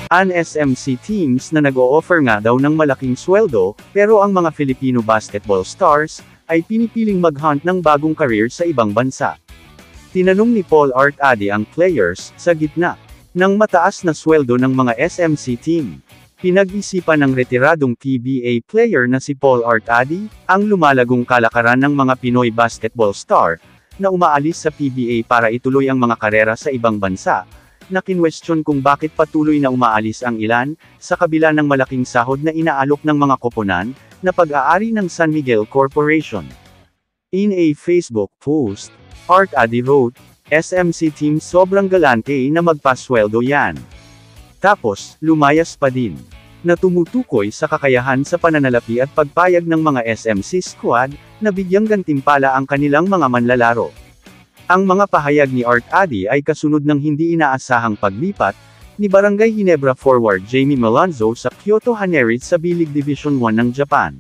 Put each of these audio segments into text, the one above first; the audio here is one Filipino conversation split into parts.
An SMC teams na nag-o-offer nga daw ng malaking sweldo, pero ang mga Filipino basketball stars, ay pinipiling mag-hunt ng bagong career sa ibang bansa. Tinanong ni Paul Artadi ang players, sa gitna ng mataas na sweldo ng mga SMC team. Pinag-isipan ng retiradong PBA player na si Paul Artadi, ang lumalagong kalakaran ng mga Pinoy basketball star, na umaalis sa PBA para ituloy ang mga karera sa ibang bansa, na kinwestiyon kung bakit patuloy na umaalis ang ilan, sa kabila ng malaking sahod na inaalok ng mga koponan, na pag-aari ng San Miguel Corporation. In a Facebook post, Artadi wrote, SMC team sobrang galante na magpasweldo yan. Tapos, lumayas pa din, na tumutukoy sa kakayahan sa pananalapi at pagpayag ng mga SMC squad, na bigyang gantimpala ang kanilang mga manlalaro. Ang mga pahayag ni Artadi ay kasunod ng hindi inaasahang paglipat, ni Barangay Ginebra forward Jamie Malonzo sa Kyoto Hanerids sa B-League Division 1 ng Japan.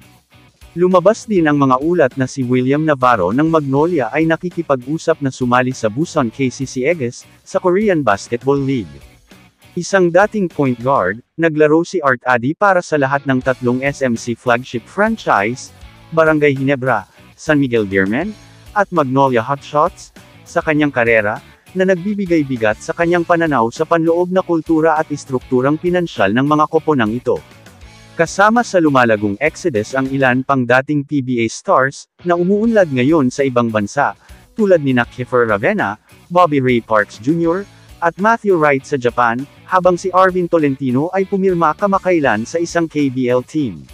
Lumabas din ang mga ulat na si William Navarro ng Magnolia ay nakikipag-usap na sumali sa Busan KCC Aegis, sa Korean Basketball League. Isang dating point guard, naglaro si Artadi para sa lahat ng tatlong SMC flagship franchise, Barangay Ginebra, San Miguel Beermen, at Magnolia Hotshots, sa kanyang karera, na nagbibigay bigat sa kanyang pananaw sa panloob na kultura at istrukturang pinansyal ng mga koponang ito. Kasama sa lumalagong exodus ang ilan pang dating PBA stars, na umuunlad ngayon sa ibang bansa, tulad ni Kiefer Ravena, Bobby Ray Parks Jr., at Matthew Wright sa Japan, habang si Arvin Tolentino ay pumirma kamakailan sa isang KBL team.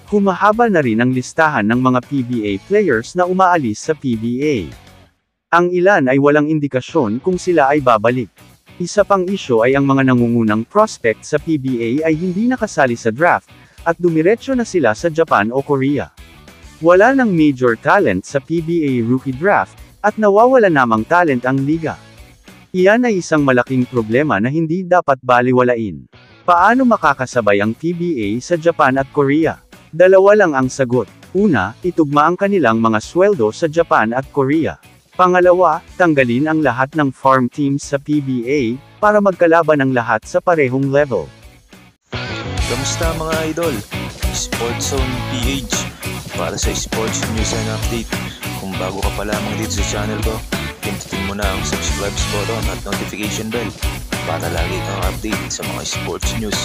Humahaba na rin ang listahan ng mga PBA players na umaalis sa PBA. Ang ilan ay walang indikasyon kung sila ay babalik. Isa pang isyo ay ang mga nangungunang prospect sa PBA ay hindi nakasali sa draft, at dumiretso na sila sa Japan o Korea. Wala nang major talent sa PBA rookie draft, at nawawala namang talent ang liga. Iyan ay isang malaking problema na hindi dapat baliwalain. Paano makakasabay ang PBA sa Japan at Korea? Dalawa lang ang sagot. Una, itugma ang kanilang mga sweldo sa Japan at Korea. Pangalawa, tanggalin ang lahat ng farm teams sa PBA, para magkalaban ang lahat sa parehong level. Kamusta mga idol? Sports Zone PH, para sa sports news and update. Kung bago ka pa lamang dito sa channel ko, pindutin mo na ang subscribe button at notification bell, para lagi kang update sa mga sports news.